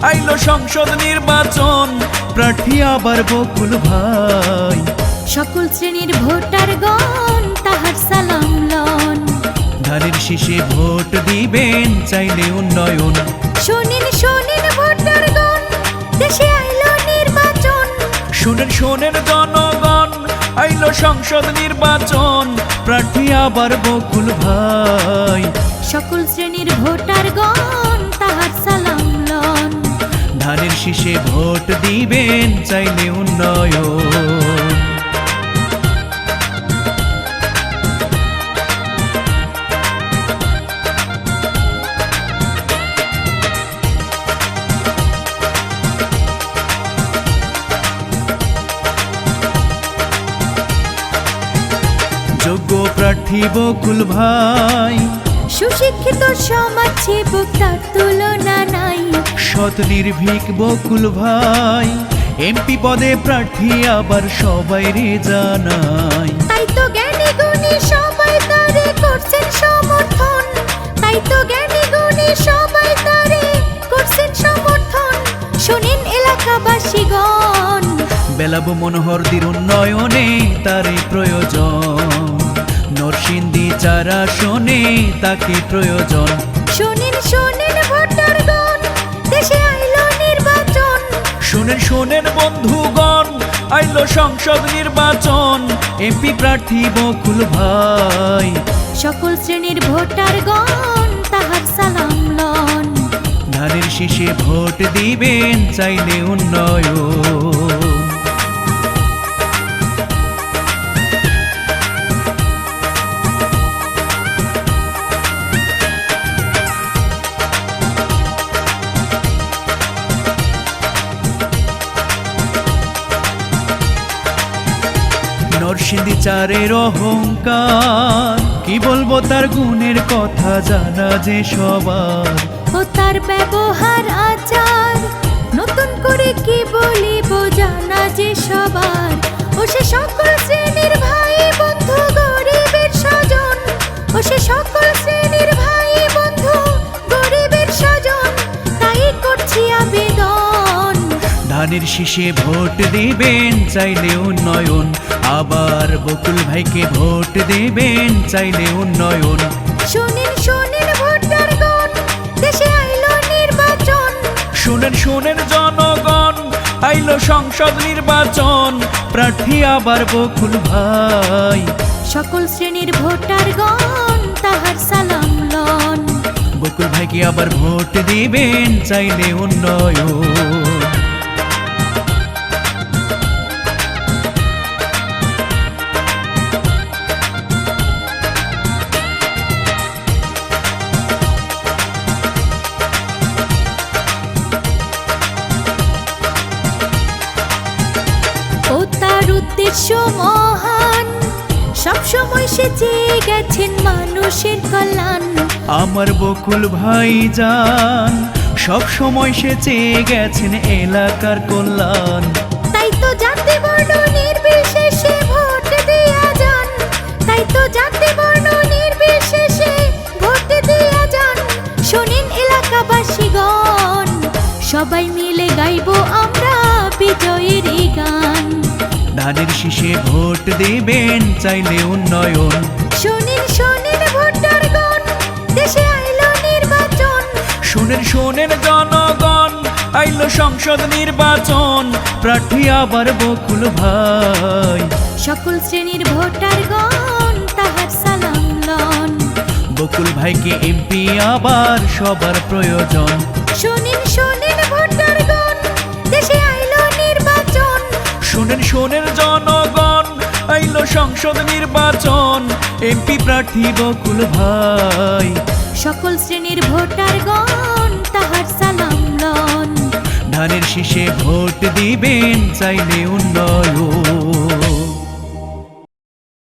আইলো সংসদ নির্বাচন, প্রার্থী আবার বকুল ভাই। সকল শ্রেণীর ভোটারগণ তাহার সালাম লন। ধানের শীষে ভোট দিবেন চাইলে উন্নয়ন। শোনেন শোনেন ভোটারগণ, দেশে আইলো নির্বাচন। শোনেন শোনেন জনগণ, আইলো সংসদ নির্বাচন, প্রার্থী আবার বকুল ভাই। সকল শ্রেণীর ভোটারগণ তাহার সালাম লন। ধানের শীষে ভোট দিবেন চাইলে উন্নয়ন। যোগ্য প্রার্থী বকুল ভাই, সুশিক্ষিত সমাজ সেবক তার তুলনা নাই। সৎ নির্ভীক বকুল ভাই, এমপি পদে প্রার্থী আবার সবাই রে জানাই। তাই তো জ্ঞানী গুণী সবাই তারে করছেন সমর্থন। তাই তো জ্ঞানী গুণী সবাই তারে করছেন সমর্থন। শোনেন এলাকাবাসীগণ, বেলাবো মনোহরদির উন্নয়নে তারে প্রয়োজন। নরসিংদী চার আসনে তাকে প্রয়োজন। শোনেন শোনেন ভোটারগণ, দেশে আইলো নির্বাচন। শোনেন শোনেন বন্ধুগণ, আইলো সংসদ নির্বাচন, এমপি প্রার্থী বকুল ভাই। সকল শ্রেণীর ভোটারগণ তাহার সালাম লন। ধানের শীষে ভোট দিবেন চাইলে উন্নয়ন। নরসিংদী চারের অহংকার, কি বলবো তার গুণের কথা জানা যে সবার। ও তার ব্যবহার আচার, নতুন করে কি বলিব জানা যে সবার। ও সে সকল শ্রেণীর ভাই বন্ধু গরিবের স্বজন। ও সে সকল শ্রেণীর ভাই বন্ধু গরিবের স্বজন। তাই করছি আবেদন, ধানের শীষে ভোট দিবেন চাইলে উন্নয়ন। আবার বকুল ভাইকে ভোট দিবেন চাইলে উন্নয়ন। শোনেন শোনেন ভোটারগণ, দেশে আইলো নির্বাচন। শোনেন শোনেন জনগণ, আইলো সংসদ নির্বাচন, প্রার্থী আবার বকুল ভাই। সকল শ্রেণীর ভোটারগণ তাহার সালাম লন। বকুল ভাইকে আবার ভোট দিবেন চাইলে উন্নয়ন। ও তার উদ্দেশ্য মহান, সব সময় সে চেয়ে গেছেন মানুষের কল্যাণ। আমার বকুল ভাই যান, সব সময় সে চেয়ে গেছেন এলাকার কল্যাণ। তাই তো জাতি বর্ণ নির্বিশেষে ভোট দিয়া যান। তাই তো জাতি বর্ণ নির্বিশেষে ভোট দিয়া যান। শোনেন এলাকাবাসীগণ, সবাই মিলে গাইবো আমরা বিজয়ের এই গান। ধানের শীষে ভোট দিবেন চাইলে উন্নয়ন। শোনেন শোনেন ভোটারগণ, দেশে আইলো নির্বাচন। শোনেন শোনেন জনগণ, আইলো সংসদ নির্বাচন, প্রার্থী আবার বকুল ভাই। সকল শ্রেণীর ভোটারগণ তাহার সালাম লন। বকুল ভাইকে এমপি আবার সবার প্রয়োজন। শোনেন শোনেন ভোটারগণ, দেশে আইলো নির্বাচন। শোনেন শোনেন জনগণ, আইলো সংসদ নির্বাচন, এমপি প্রার্থী বকুল ভাই। সকল শ্রেণীর ভোটারগণ তাহার সালাম লন। ধানের শীষে ভোট দিবেন চাইলে উন্নয়ন।